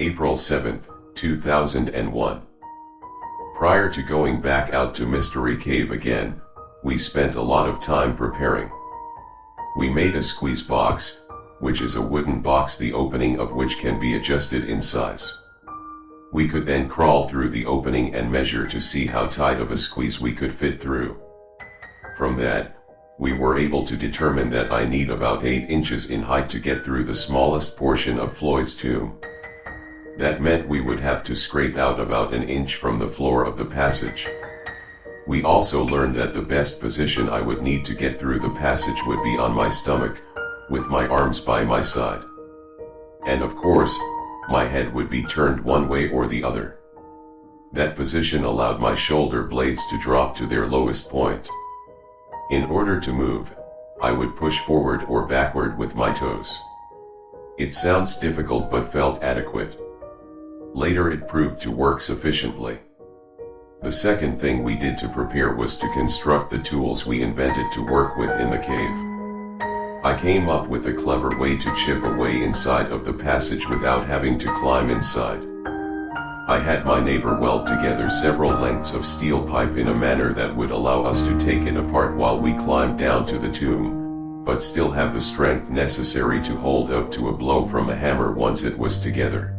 April 7, 2001. Prior to going back out to Mystery Cave again, we spent a lot of time preparing. We made a squeeze box, which is a wooden box the opening of which can be adjusted in size. We could then crawl through the opening and measure to see how tight of a squeeze we could fit through. From that, we were able to determine that I need about 8 inches in height to get through the smallest portion of Floyd's tomb. That meant we would have to scrape out about 1 inch from the floor of the passage. We also learned that the best position I would need to get through the passage would be on my stomach, with my arms by my side. And of course, my head would be turned one way or the other. That position allowed my shoulder blades to drop to their lowest point. In order to move, I would push forward or backward with my toes. It sounds difficult but felt adequate. Later it proved to work sufficiently. The second thing we did to prepare was to construct the tools we invented to work with in the cave. I came up with a clever way to chip away inside of the passage without having to climb inside. I had my neighbor weld together several lengths of steel pipe in a manner that would allow us to take it apart while we climbed down to the tomb, but still have the strength necessary to hold up to a blow from a hammer once it was together.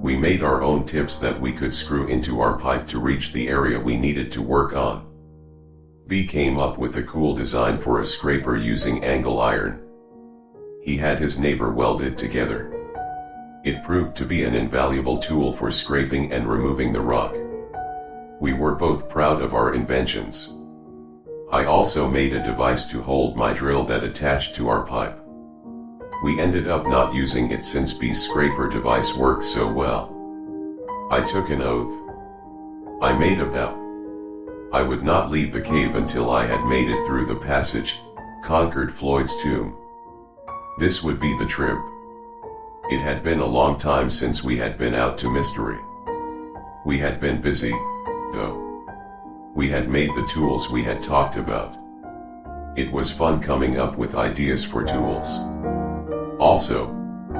We made our own tips that we could screw into our pipe to reach the area we needed to work on. B came up with a cool design for a scraper using angle iron. He had his neighbor welded together. It proved to be an invaluable tool for scraping and removing the rock. We were both proud of our inventions. I also made a device to hold my drill that attached to our pipe. We ended up not using it since B's scraper device worked so well. I took an oath. I made a vow. I would not leave the cave until I had made it through the passage, conquered Floyd's tomb. This would be the trip. It had been a long time since we had been out to Mystery. We had been busy, though. We had made the tools we had talked about. It was fun coming up with ideas for tools. Also,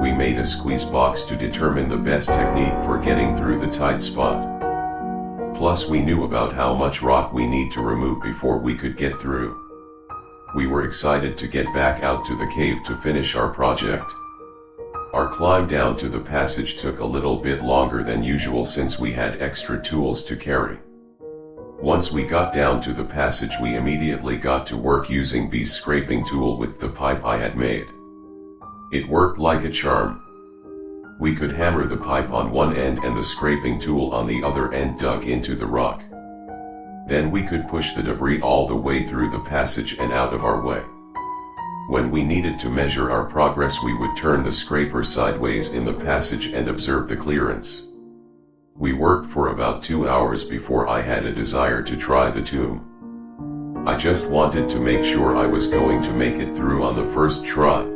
we made a squeeze box to determine the best technique for getting through the tight spot. Plus we knew about how much rock we need to remove before we could get through. We were excited to get back out to the cave to finish our project. Our climb down to the passage took a little bit longer than usual since we had extra tools to carry. Once we got down to the passage we immediately got to work using B's scraping tool with the pipe I had made. It worked like a charm. We could hammer the pipe on one end and the scraping tool on the other end dug into the rock. Then we could push the debris all the way through the passage and out of our way. When we needed to measure our progress we would turn the scraper sideways in the passage and observe the clearance. We worked for about 2 hours before I had a desire to try the tomb. I just wanted to make sure I was going to make it through on the first try.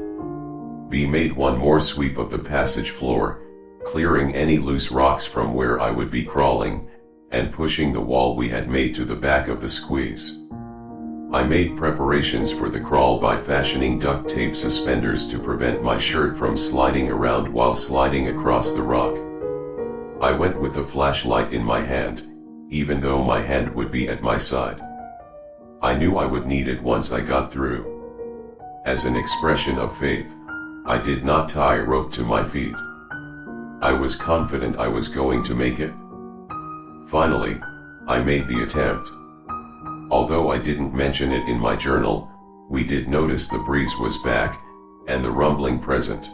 B made one more sweep of the passage floor, clearing any loose rocks from where I would be crawling, and pushing the wall we had made to the back of the squeeze. I made preparations for the crawl by fashioning duct tape suspenders to prevent my shirt from sliding around while sliding across the rock. I went with a flashlight in my hand, even though my hand would be at my side. I knew I would need it once I got through. As an expression of faith, I did not tie a rope to my feet. I was confident I was going to make it. Finally, I made the attempt. Although I didn't mention it in my journal, we did notice the breeze was back, and the rumbling present.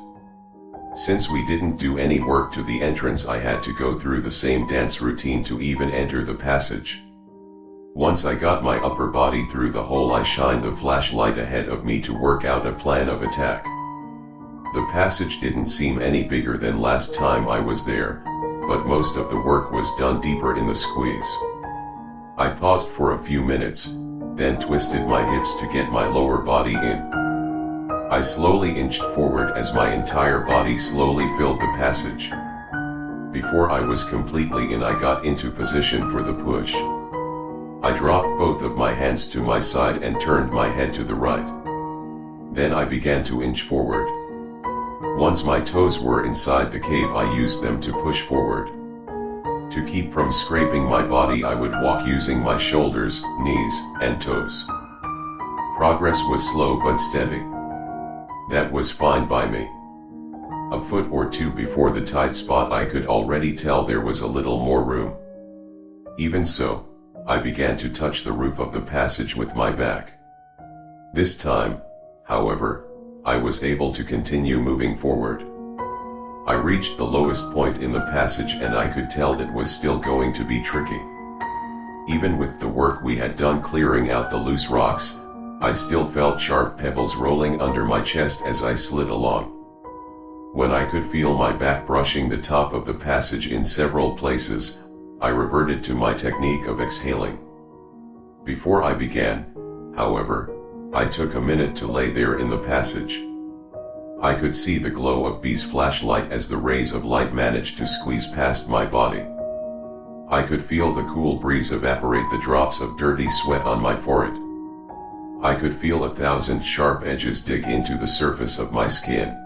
Since we didn't do any work to the entrance I had to go through the same dance routine to even enter the passage. Once I got my upper body through the hole I shined the flashlight ahead of me to work out a plan of attack. The passage didn't seem any bigger than last time I was there, but most of the work was done deeper in the squeeze. I paused for a few minutes, then twisted my hips to get my lower body in. I slowly inched forward as my entire body slowly filled the passage. Before I was completely in, I got into position for the push. I dropped both of my hands to my side and turned my head to the right. Then I began to inch forward. Once my toes were inside the cave, I used them to push forward. To keep from scraping my body, I would walk using my shoulders, knees, and toes. Progress was slow but steady. That was fine by me. A foot or two before the tight spot, I could already tell there was a little more room. Even so, I began to touch the roof of the passage with my back. This time, however, I was able to continue moving forward. I reached the lowest point in the passage and I could tell it was still going to be tricky. Even with the work we had done clearing out the loose rocks, I still felt sharp pebbles rolling under my chest as I slid along. When I could feel my back brushing the top of the passage in several places, I reverted to my technique of exhaling. Before I began, however, I took a minute to lay there in the passage. I could see the glow of B's flashlight as the rays of light managed to squeeze past my body. I could feel the cool breeze evaporate the drops of dirty sweat on my forehead. I could feel 1,000 sharp edges dig into the surface of my skin.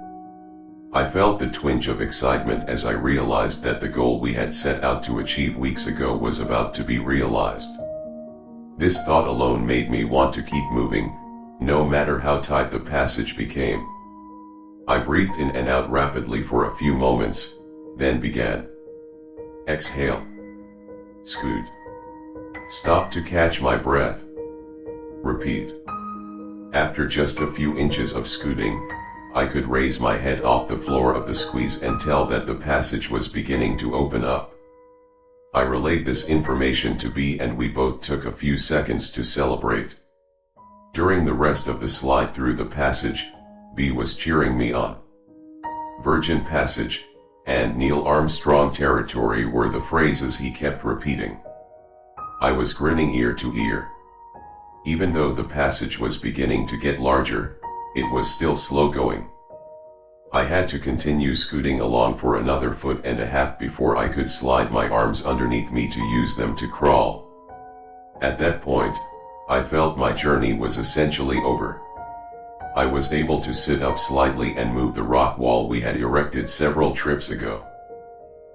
I felt the twinge of excitement as I realized that the goal we had set out to achieve weeks ago was about to be realized. This thought alone made me want to keep moving, no matter how tight the passage became. I breathed in and out rapidly for a few moments, then began. Exhale. Scoot. Stop to catch my breath. Repeat. After just a few inches of scooting, I could raise my head off the floor of the squeeze and tell that the passage was beginning to open up. I relayed this information to B and we both took a few seconds to celebrate. During the rest of the slide through the passage, B was cheering me on. Virgin Passage and Neil Armstrong territory were the phrases he kept repeating. I was grinning ear to ear. Even though the passage was beginning to get larger, it was still slow going. I had to continue scooting along for another 1.5 feet before I could slide my arms underneath me to use them to crawl. At that point, I felt my journey was essentially over. I was able to sit up slightly and move the rock wall we had erected several trips ago.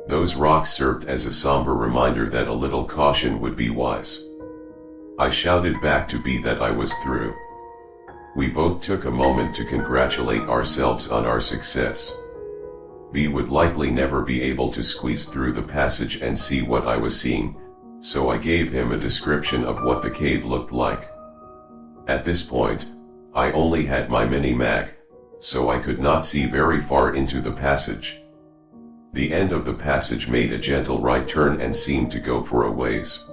Those rocks served as a somber reminder that a little caution would be wise. I shouted back to B that I was through. We both took a moment to congratulate ourselves on our success. B would likely never be able to squeeze through the passage and see what I was seeing, so I gave him a description of what the cave looked like. At this point, I only had my mini-mag, so I could not see very far into the passage. The end of the passage made a gentle right turn and seemed to go for a ways.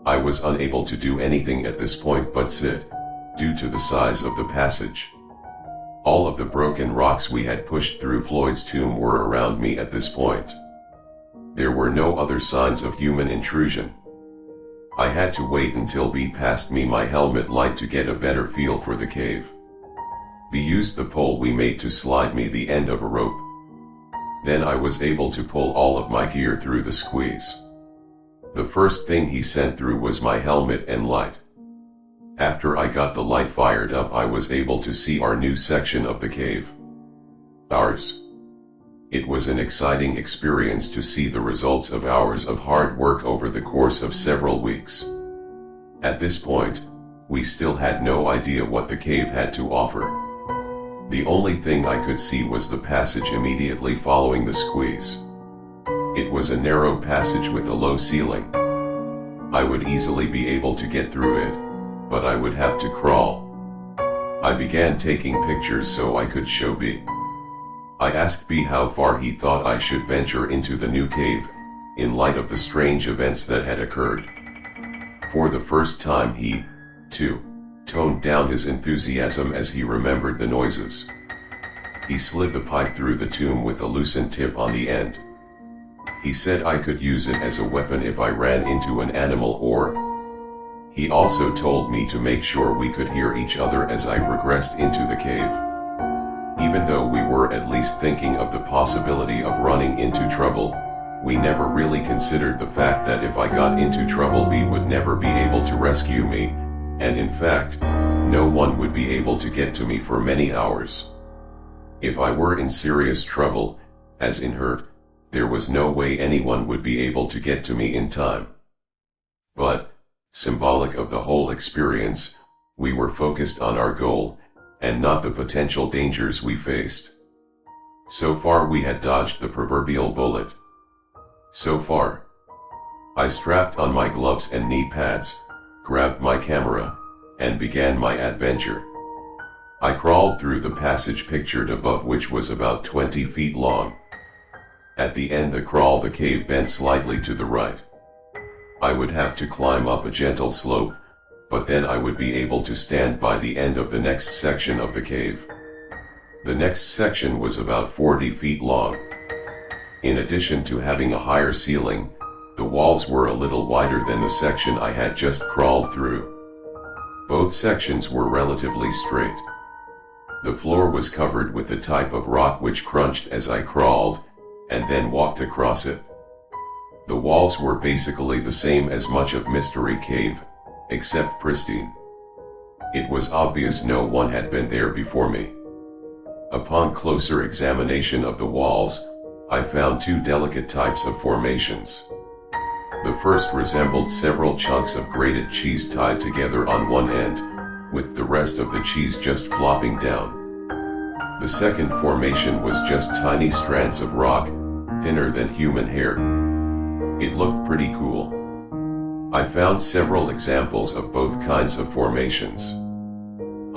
I was unable to do anything at this point but sit, due to the size of the passage. All of the broken rocks we had pushed through Floyd's tomb were around me at this point. There were no other signs of human intrusion. I had to wait until B passed me my helmet light to get a better feel for the cave. B used the pole we made to slide me the end of a rope. Then I was able to pull all of my gear through the squeeze. The first thing he sent through was my helmet and light. After I got the light fired up, I was able to see our new section of the cave. Ours. It was an exciting experience to see the results of hours of hard work over the course of several weeks. At this point, we still had no idea what the cave had to offer. The only thing I could see was the passage immediately following the squeeze. It was a narrow passage with a low ceiling. I would easily be able to get through it, but I would have to crawl. I began taking pictures so I could show B. I asked B how far he thought I should venture into the new cave, in light of the strange events that had occurred. For the first time he, too, toned down his enthusiasm as he remembered the noises. He slid the pipe through the tomb with a loosened tip on the end. He said I could use it as a weapon if I ran into an animal or... He also told me to make sure we could hear each other as I progressed into the cave. Even though we were at least thinking of the possibility of running into trouble, we never really considered the fact that if I got into trouble B would never be able to rescue me, and in fact, no one would be able to get to me for many hours. If I were in serious trouble, as in hurt, there was no way anyone would be able to get to me in time. But, symbolic of the whole experience, we were focused on our goal, and not the potential dangers we faced. So far we had dodged the proverbial bullet. So far. I strapped on my gloves and knee pads, grabbed my camera, and began my adventure. I crawled through the passage pictured above, which was about 20 feet long. At the end of the crawl, the cave bent slightly to the right. I would have to climb up a gentle slope, but then I would be able to stand by the end of the next section of the cave. The next section was about 40 feet long. In addition to having a higher ceiling, the walls were a little wider than the section I had just crawled through. Both sections were relatively straight. The floor was covered with a type of rock which crunched as I crawled, and then walked across it. The walls were basically the same as much of Mystery Cave, except pristine. It was obvious no one had been there before me. Upon closer examination of the walls, I found two delicate types of formations. The first resembled several chunks of grated cheese tied together on one end, with the rest of the cheese just flopping down. The second formation was just tiny strands of rock, thinner than human hair. It looked pretty cool. I found several examples of both kinds of formations.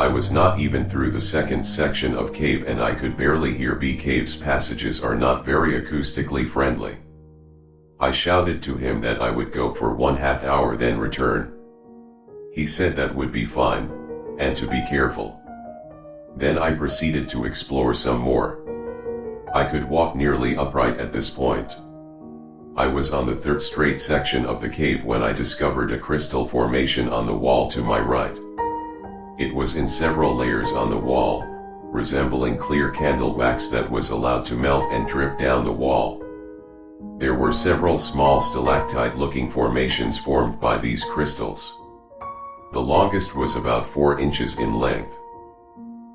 I was not even through the second section of cave and I could barely hear. Cave's passages are not very acoustically friendly. I shouted to him that I would go for 1/2 hour then return. He said that would be fine, and to be careful. Then I proceeded to explore some more. I could walk nearly upright at this point. I was on the third straight section of the cave when I discovered a crystal formation on the wall to my right. It was in several layers on the wall, resembling clear candle wax that was allowed to melt and drip down the wall. There were several small stalactite-looking formations formed by these crystals. The longest was about 4 inches in length.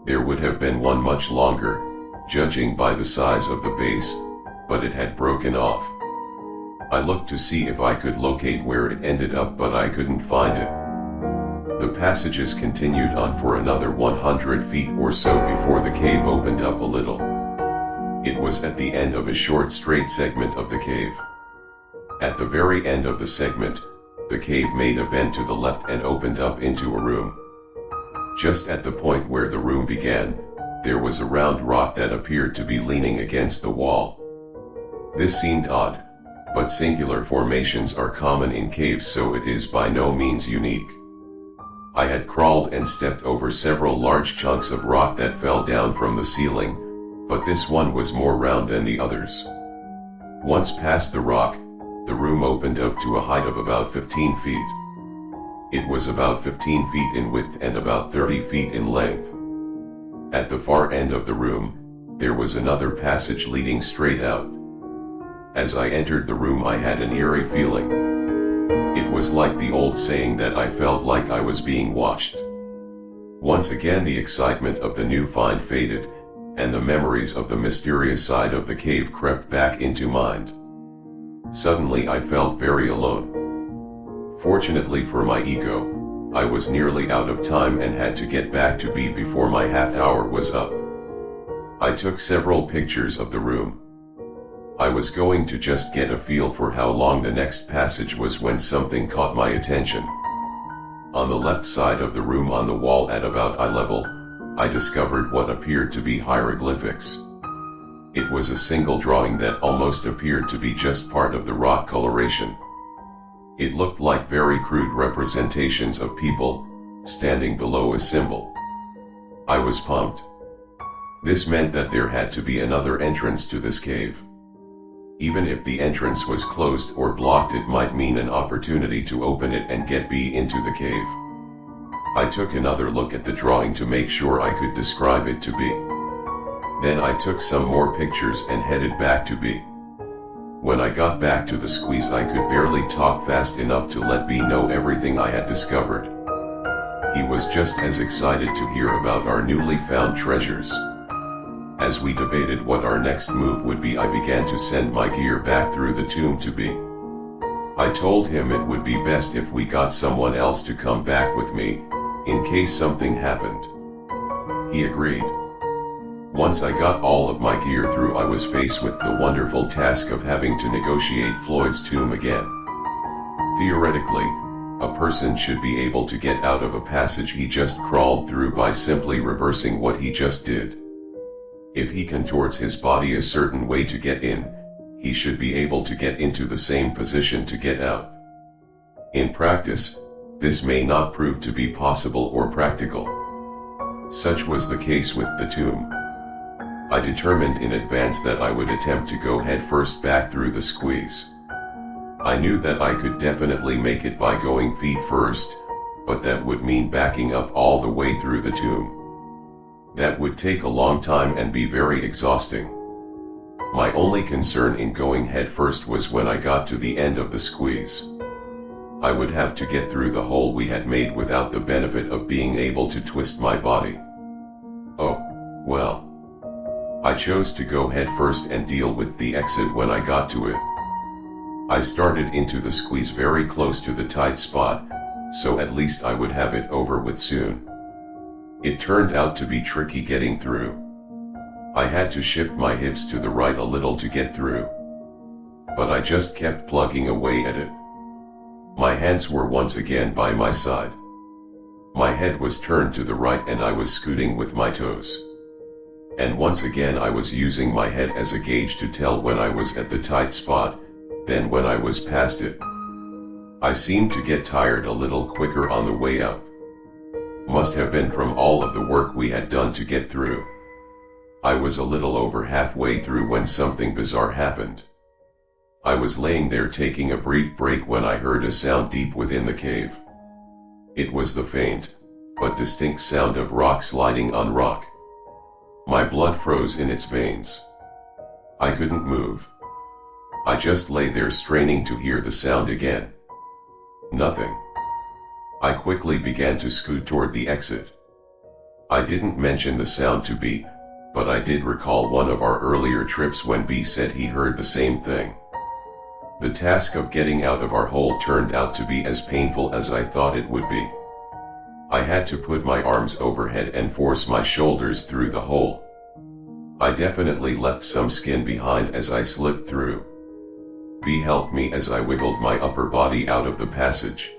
There would have been one much longer, judging by the size of the base, but it had broken off. I looked to see if I could locate where it ended up, but I couldn't find it. The passages continued on for another 100 feet or so before the cave opened up a little. It was at the end of a short straight segment of the cave. At the very end of the segment, the cave made a bend to the left and opened up into a room. Just at the point where the room began, there was a round rock that appeared to be leaning against the wall. This seemed odd, but singular formations are common in caves, so it is by no means unique. I had crawled and stepped over several large chunks of rock that fell down from the ceiling, but this one was more round than the others. Once past the rock, the room opened up to a height of about 15 feet. It was about 15 feet in width and about 30 feet in length. At the far end of the room, there was another passage leading straight out. As I entered the room, I had an eerie feeling. It was like the old saying that I felt like I was being watched. Once again the excitement of the new find faded, and the memories of the mysterious side of the cave crept back into mind. Suddenly I felt very alone. Fortunately for my ego, I was nearly out of time and had to get back to B before my half hour was up. I took several pictures of the room. I was going to just get a feel for how long the next passage was when something caught my attention. On the left side of the room on the wall at about eye level, I discovered what appeared to be hieroglyphics. It was a single drawing that almost appeared to be just part of the rock coloration. It looked like very crude representations of people, standing below a symbol. I was pumped. This meant that there had to be another entrance to this cave. Even if the entrance was closed or blocked, it might mean an opportunity to open it and get B into the cave. I took another look at the drawing to make sure I could describe it to B. Then I took some more pictures and headed back to B. When I got back to the squeeze, I could barely talk fast enough to let B know everything I had discovered. He was just as excited to hear about our newly found treasures. As we debated what our next move would be, I began to send my gear back through the tomb to B. I told him it would be best if we got someone else to come back with me, in case something happened. He agreed. Once I got all of my gear through, I was faced with the wonderful task of having to negotiate Floyd's tomb again. Theoretically, a person should be able to get out of a passage he just crawled through by simply reversing what he just did. If he contorts his body a certain way to get in, he should be able to get into the same position to get out. In practice, this may not prove to be possible or practical. Such was the case with the tomb. I determined in advance that I would attempt to go headfirst back through the squeeze. I knew that I could definitely make it by going feet first, but that would mean backing up all the way through the tomb. That would take a long time and be very exhausting. My only concern in going headfirst was when I got to the end of the squeeze. I would have to get through the hole we had made without the benefit of being able to twist my body. Oh, well. I chose to go headfirst and deal with the exit when I got to it. I started into the squeeze very close to the tight spot, so at least I would have it over with soon. It turned out to be tricky getting through. I had to shift my hips to the right a little to get through. But I just kept plugging away at it. My hands were once again by my side. My head was turned to the right and I was scooting with my toes. And once again I was using my head as a gauge to tell when I was at the tight spot, then when I was past it. I seemed to get tired a little quicker on the way up. Must have been from all of the work we had done to get through. I was a little over halfway through when something bizarre happened. I was laying there taking a brief break when I heard a sound deep within the cave. It was the faint, but distinct sound of rock sliding on rock. My blood froze in its veins. I couldn't move. I just lay there straining to hear the sound again. Nothing. I quickly began to scoot toward the exit. I didn't mention the sound to B, but I did recall one of our earlier trips when B said he heard the same thing. The task of getting out of our hole turned out to be as painful as I thought it would be. I had to put my arms overhead and force my shoulders through the hole. I definitely left some skin behind as I slipped through. B helped me as I wiggled my upper body out of the passage.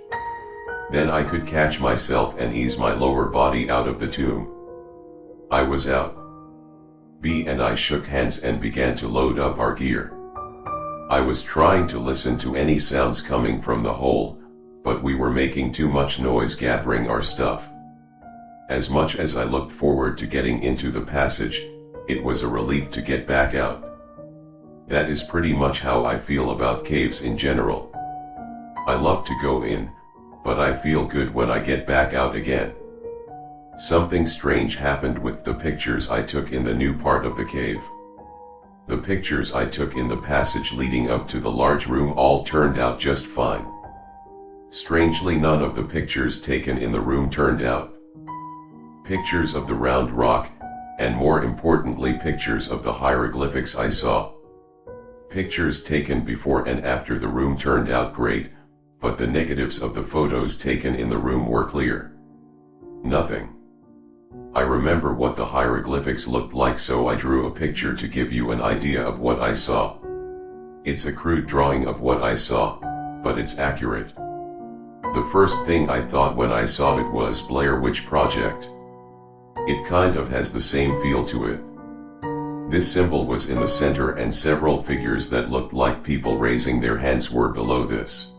Then I could catch myself and ease my lower body out of the tomb. I was out. B and I shook hands and began to load up our gear. I was trying to listen to any sounds coming from the hole, but we were making too much noise gathering our stuff. As much as I looked forward to getting into the passage, it was a relief to get back out. That is pretty much how I feel about caves in general. I love to go in, but I feel good when I get back out again. Something strange happened with the pictures I took in the new part of the cave. The pictures I took in the passage leading up to the large room all turned out just fine. Strangely, none of the pictures taken in the room turned out. Pictures of the round rock, and more importantly pictures of the hieroglyphics I saw. Pictures taken before and after the room turned out great, but the negatives of the photos taken in the room were clear. Nothing. I remember what the hieroglyphics looked like, so I drew a picture to give you an idea of what I saw. It's a crude drawing of what I saw, but it's accurate. The first thing I thought when I saw it was Blair Witch Project. It kind of has the same feel to it. This symbol was in the center and several figures that looked like people raising their hands were below this.